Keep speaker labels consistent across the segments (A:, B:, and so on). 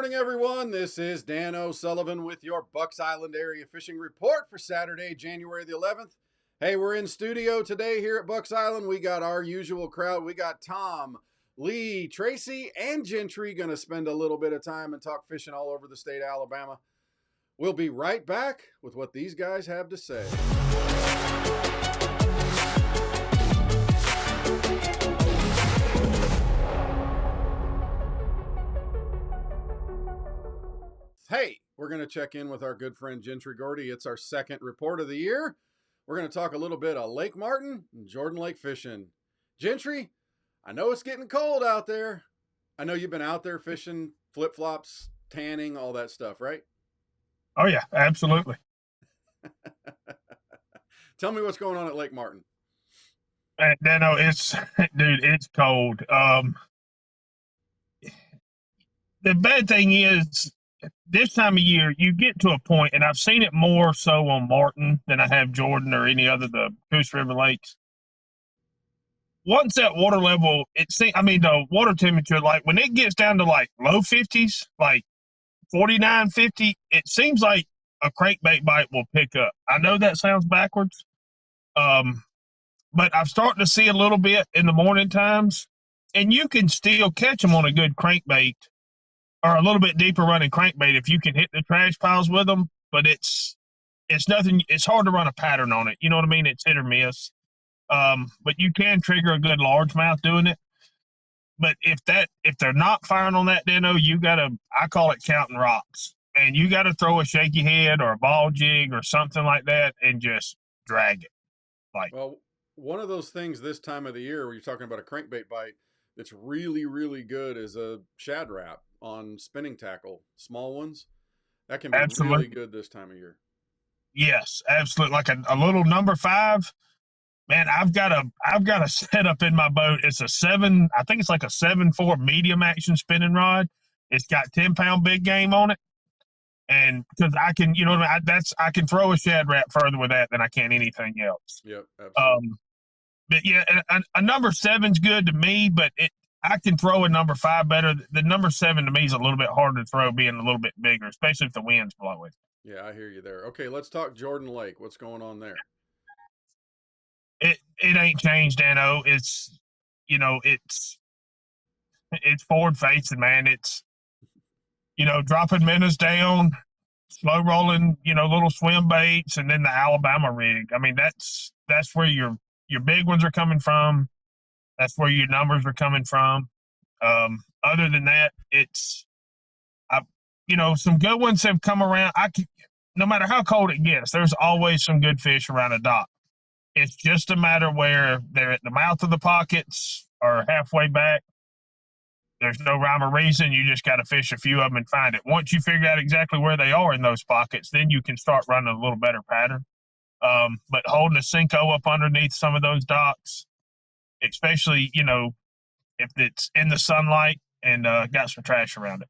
A: morning, everyone. This is Dan O'Sullivan with your Bucks Island area fishing report for Saturday, January the 11th. Hey, we're in studio today here at Bucks Island. We got our usual crowd. We got Tom, Lee, Tracy, and Gentry going to spend a little bit of time and talk fishing all over the state of Alabama. We'll be right back with what these guys have to say. Hey, we're going to check in with our good friend Gentry Gordy. It's our second report of the year. We're going to talk a little bit of Lake Martin and Jordan Lake fishing. Gentry, I know it's getting cold out there. I know you've been out there fishing, flip-flops, tanning, all that stuff, right?
B: Oh, yeah, absolutely.
A: Tell me what's going on at Lake Martin.
B: Dano, it's cold. The bad thing is, this time of year, you get to a point, and I've seen it more so on Martin than I have Jordan or any other the Coos River lakes. Once that water level, the water temperature, like when it gets down to like low 50s, like 49, 50, it seems like a crankbait bite will pick up. I know that sounds backwards, but I'm starting to see a little bit in the morning times, and you can still catch them on a good crankbait or a little bit deeper running crankbait if you can hit the trash piles with them. But it's nothing. It's hard to run a pattern on it. You know what I mean? It's hit or miss. But you can trigger a good largemouth doing it. But if they're not firing on that Dano, I call it counting rocks, and you got to throw a shaky head or a ball jig or something like that and just drag it.
A: Well, one of those things this time of the year where you're talking about a crankbait bite that's really, really good is a shad wrap on spinning tackle, small ones. That can be really good this time of year.
B: Yes, absolutely. Like a little number 5. Man, I've got a setup in my boat. It's a 7.4 medium action spinning rod. It's got 10-pound big game on it. And because I can, you know what I mean? I can throw a shad wrap further with that than I can anything else.
A: Yep, absolutely.
B: But yeah, a number 7's good to me, but I can throw a number 5 better. The number 7 to me is a little bit harder to throw, being a little bit bigger, especially if the wind's blowing.
A: Yeah, I hear you there. Okay, let's talk Jordan Lake. What's going on there?
B: It ain't changed, Dano. It's forward facing, man. It's dropping minnows down, slow rolling, little swim baits, and then the Alabama rig. I mean, that's where your big ones are coming from. That's where your numbers are coming from. Other than that, some good ones have come around. No matter how cold it gets, there's always some good fish around a dock. It's just a matter where they're at the mouth of the pockets or halfway back. There's no rhyme or reason. You just got to fish a few of them and find it. Once you figure out exactly where they are in those pockets, then you can start running a little better pattern. But holding a Cinco up underneath some of those docks, especially, if it's in the sunlight and got some trash around it.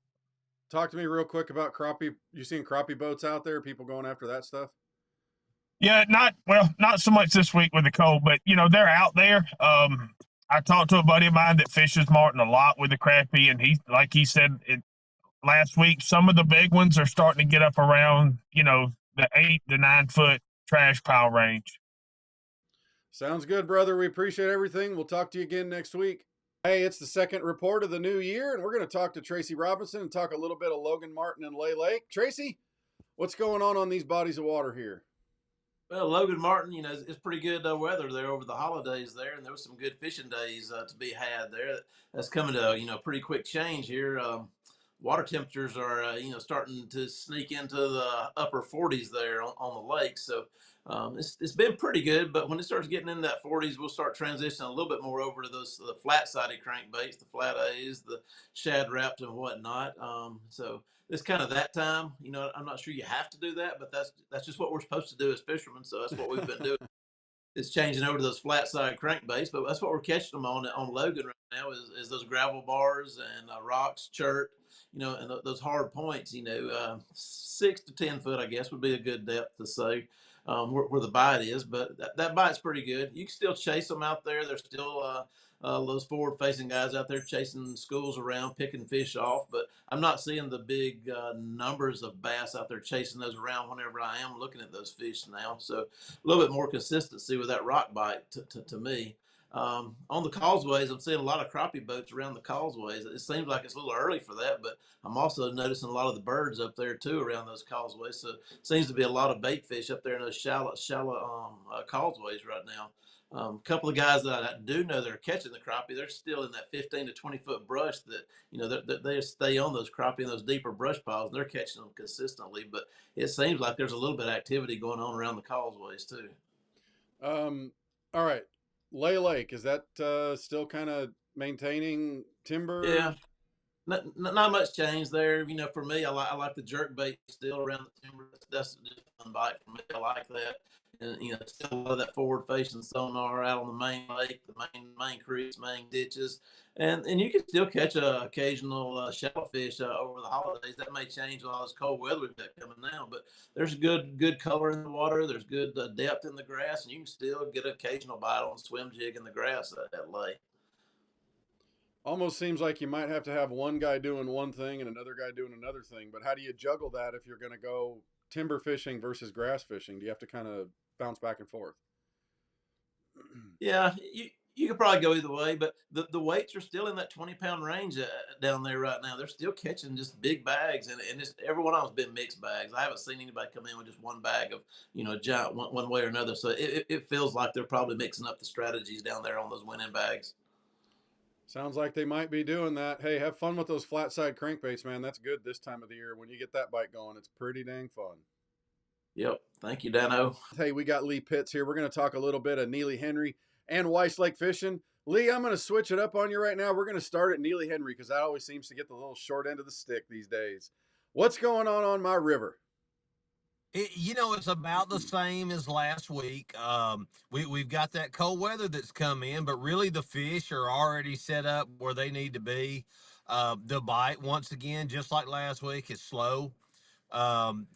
A: Talk to me real quick about crappie. You seen crappie boats out there? People going after that stuff?
B: Yeah, not so much this week with the cold, but they're out there. I talked to a buddy of mine that fishes Martin a lot with the crappie, and he said last week, some of the big ones are starting to get up around, the 8 to 9 foot trash pile range.
A: Sounds good, brother. We appreciate everything. We'll talk to you again next week. Hey, it's the second report of the new year, and we're going to talk to Tracy Robinson and talk a little bit of Logan Martin and Lay Lake. Tracy, what's going on these bodies of water here?
C: Well, Logan Martin, it's pretty good weather there over the holidays there, and there was some good fishing days to be had there. That's coming to pretty quick change here. Water temperatures are starting to sneak into the upper 40s there on the lake, so it's been pretty good. But when it starts getting in that 40s, we'll start transitioning a little bit more over to the flat-sided crankbaits, the flat A's, the shad wrapped and whatnot. So it's kind of that time. I'm not sure you have to do that, but that's just what we're supposed to do as fishermen. So that's what we've been doing. It's changing over to those flat side crankbaits, but that's what we're catching them on Logan right now is those gravel bars and rocks, chert, and those hard points. 6 to 10 foot, I guess, would be a good depth to say where the bite is. But that bite's pretty good. You can still chase them out there. They're still those forward-facing guys out there chasing schools around, picking fish off. But I'm not seeing the big numbers of bass out there chasing those around whenever I am looking at those fish now. So a little bit more consistency with that rock bite to me. On the causeways, I'm seeing a lot of crappie boats around the causeways. It seems like it's a little early for that, but I'm also noticing a lot of the birds up there too around those causeways. So it seems to be a lot of bait fish up there in those shallow causeways right now. A couple of guys that I do know that are catching the crappie, they're still in that 15 to 20 foot brush that, they stay on those crappie in those deeper brush piles, and they're catching them consistently. But it seems like there's a little bit of activity going on around the causeways too.
A: All right. Lay Lake, is that still kind of maintaining timber?
C: Yeah, not much change there. For me, I like the jerk bait still around the timber. That's just a fun bite for me. I like that. And still a lot of that forward facing sonar out on the main lake, the main creeks, main ditches, and you can still catch a occasional shellfish over the holidays. That may change with all this cold weather we've got coming now, but there's good color in the water. There's good depth in the grass, and you can still get an occasional bite on a swim jig in the grass at lake.
A: Almost seems like you might have to have one guy doing one thing and another guy doing another thing. But how do you juggle that if you're going to go timber fishing versus grass fishing? Do you have to kind of bounce back and forth?
C: Yeah, you could probably go either way, but the weights are still in that 20-pound range down there right now. They're still catching just big bags, and it's, every one of them's been mixed bags. I haven't seen anybody come in with just one bag of, giant one way or another. So it feels like they're probably mixing up the strategies down there on those winning bags.
A: Sounds like they might be doing that. Hey, have fun with those flat side crankbaits, man. That's good this time of the year. When you get that bite going, it's pretty dang fun.
C: Yep. Thank you, Dano.
A: Hey, we got Lee Pitts here. We're going to talk a little bit of Neely Henry and Weiss Lake fishing. Lee, I'm going to switch it up on you right now. We're going to start at Neely Henry because that always seems to get the little short end of the stick these days. What's going on my river?
D: It's about the same as last week. We've got that cold weather that's come in, but really the fish are already set up where they need to be. The bite, once again, just like last week, is slow. Um,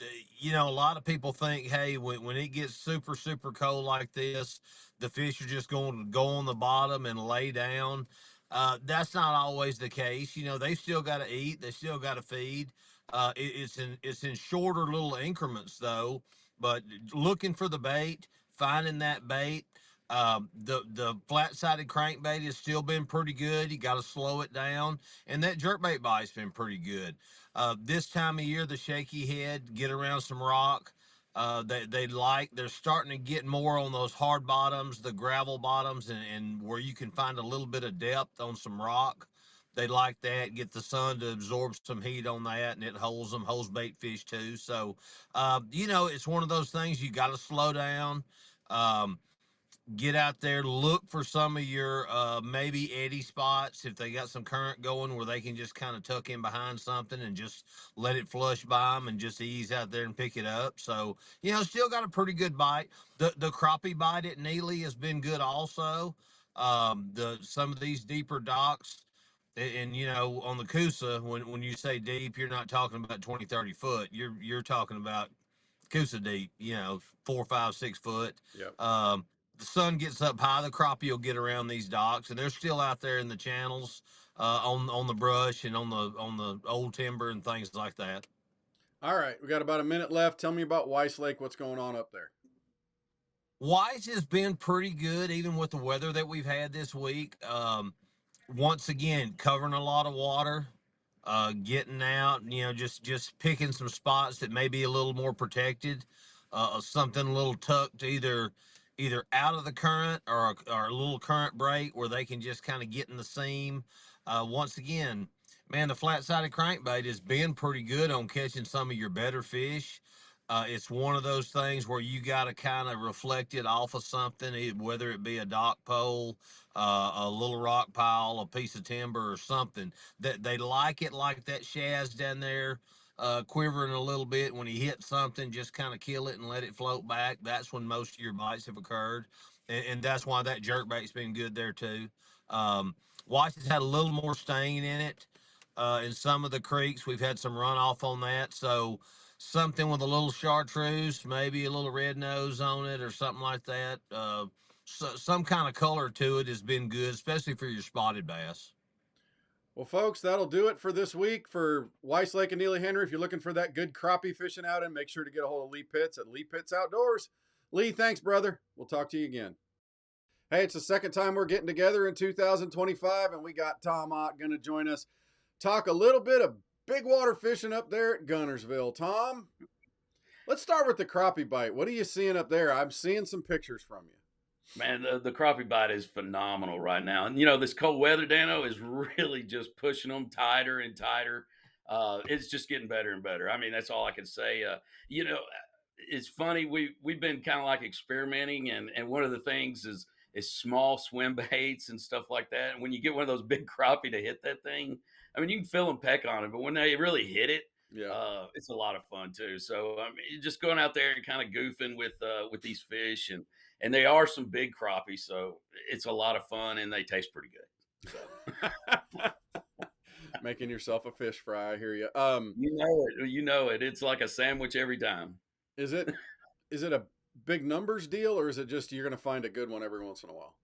D: a lot of people think, hey, when it gets super, super cold like this, the fish are just going to go on the bottom and lay down. That's not always the case. They still got to eat. They still got to feed. It's in shorter little increments though, but looking for the bait, finding that bait. The flat sided crankbait has still been pretty good. You got to slow it down, and that jerkbait bite's been pretty good. This time of year, the shaky head, get around some rock. They're starting to get more on those hard bottoms, the gravel bottoms, and where you can find a little bit of depth on some rock. They like that, get the sun to absorb some heat on that, and it holds bait fish too. So, it's one of those things you got to slow down. Um, get out there, look for some of your maybe eddy spots if they got some current going where they can just kind of tuck in behind something and just let it flush by them and just ease out there and pick it up. So, still got a pretty good bite. The crappie bite at Neely has been good also. Some of these deeper docks, and on the Coosa, when you say deep, you're not talking about 20-30 foot. You're talking about Coosa deep, 4, 5, 6 foot.
A: Yep.
D: The sun gets up high, the crappie will get around these docks, and they're still out there in the channels, on the brush and on the old timber and things like that.
A: All right, we got about a minute left. Tell me about Weiss Lake. What's going on up there?
D: Weiss has been pretty good, even with the weather that we've had this week. Once again, covering a lot of water, getting out, just picking some spots that may be a little more protected, something a little tucked either out of the current or a little current break where they can just kind of get in the seam. Once again, man, the flat-sided crankbait has been pretty good on catching some of your better fish. It's one of those things where you got to kind of reflect it off of something, whether it be a dock pole, a little rock pile, a piece of timber, or something. That they like it like that Shaz down there, quivering a little bit. When he hits something, just kind of kill it and let it float back. That's when most of your bites have occurred, and that's why that jerkbait's been good there too. Weiss has had a little more stain in it. In some of the creeks, we've had some runoff on that, so something with a little chartreuse, maybe a little red nose on it or something like that. some kind of color to it has been good, especially for your spotted bass.
A: Well, folks, that'll do it for this week for Weiss Lake and Neely Henry. If you're looking for that good crappie fishing out, and make sure to get a hold of Lee Pitts at Lee Pitts Outdoors. Lee, thanks, brother. We'll talk to you again. Hey, it's the second time we're getting together in 2025, and we got Tom Ott going to join us, talk a little bit of big water fishing up there at Guntersville. Tom, let's start with the crappie bite. What are you seeing up there? I'm seeing some pictures from you.
E: Man, the crappie bite is phenomenal right now. And, you know, this cold weather, Dano, is really just pushing them tighter and tighter. It's just getting better and better. I mean, that's all I can say. You know, it's funny. We've been kind of like experimenting. And one of the things is small swim baits and stuff like that. And when you get one of those big crappie to hit that thing, I mean, you can feel them peck on it. But when they really hit it,
A: Yeah.
E: it's a lot of fun, too. So, I mean, just going out there and kind of goofing with these fish and they are some big crappies, so it's a lot of fun and they taste pretty good. So.
A: Making yourself a fish fry, I hear you.
E: You know it. It's like a sandwich every time.
A: Is it a big numbers deal, or is it just you're going to find a good one every once in a while?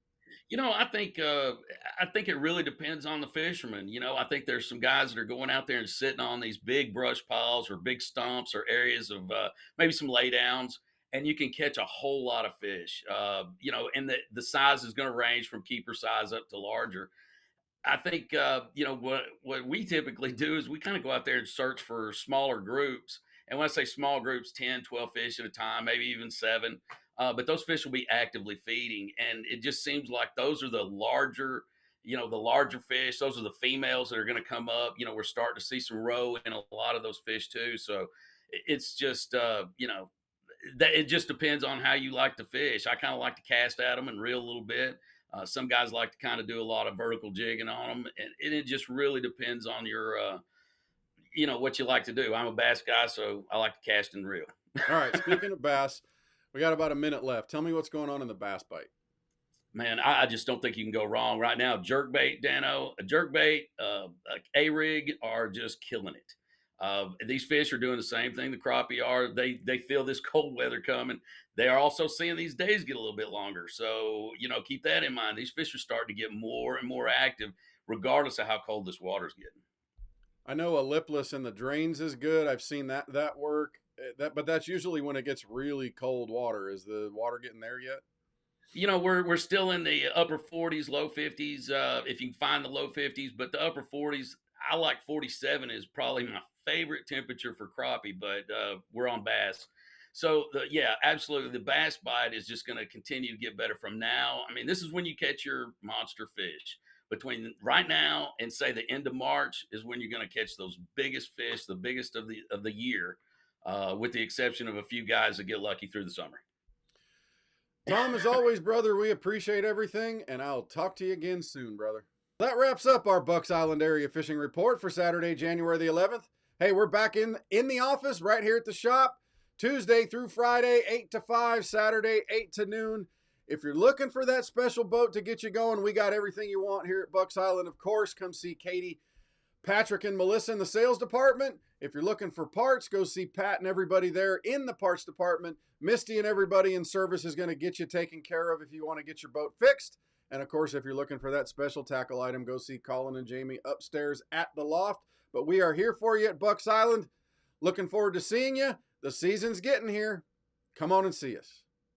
E: You know, I think it really depends on the fisherman. You know, I think there's some guys that are going out there and sitting on these big brush piles or big stumps or areas of maybe some laydowns, and you can catch a whole lot of fish. You know, and the size is going to range from keeper size up to larger. I think you know what we typically do is we kind of go out there and search for smaller groups. And when I say small groups, 10, 12 fish at a time, maybe even 7. But those fish will be actively feeding. And it just seems like those are the larger, you know, the larger fish. Those are the females that are going to come up. You know, we're starting to see some roe in a lot of those fish too. So it's just, you know, that it just depends on how you like to fish. I kind of like to cast at them and reel a little bit. Some guys like to kind of do a lot of vertical jigging on them, and it just really depends on your, you know, what you like to do. I'm a bass guy, so I like to cast and reel.
A: All right. Speaking of bass, we got about a minute left. Tell me what's going on in the bass bite.
E: Man, I just don't think you can go wrong right now. Jerkbait, Dano, a jerkbait, a rig are just killing it. These fish are doing the same thing the crappie are. They feel this cold weather coming. They are also seeing these days get a little bit longer. So, you know, keep that in mind. These fish are starting to get more and more active, regardless of how cold this water's getting.
A: I know a lipless in the drains is good. I've seen that work. But that's usually when it gets really cold water. Is the water getting there yet?
E: You know, we're still in the upper 40s, low 50s, if you can find the low 50s, but the upper 40s, I like 47 is probably my favorite temperature for crappie, but we're on bass. So, yeah, absolutely. The bass bite is just going to continue to get better from now. I mean, this is when you catch your monster fish. Between right now and say the end of March is when you're going to catch those biggest fish, the biggest of the year, with the exception of a few guys that get lucky through the summer.
A: Tom, as always, brother, we appreciate everything, and I'll talk to you again soon, brother. That wraps up our Bucks Island area fishing report for Saturday, January the 11th. Hey, we're back in the office right here at the shop, Tuesday through Friday, 8 to 5, Saturday, 8 to noon. If you're looking for that special boat to get you going, we got everything you want here at Bucks Island. Of course, come see Katie, Patrick, and Melissa in the sales department. If you're looking for parts, go see Pat and everybody there in the parts department. Misty and everybody in service is going to get you taken care of if you want to get your boat fixed. And of course, if you're looking for that special tackle item, go see Colin and Jamie upstairs at the loft. But we are here for you at Bucks Island. Looking forward to seeing you. The season's getting here. Come on and see us.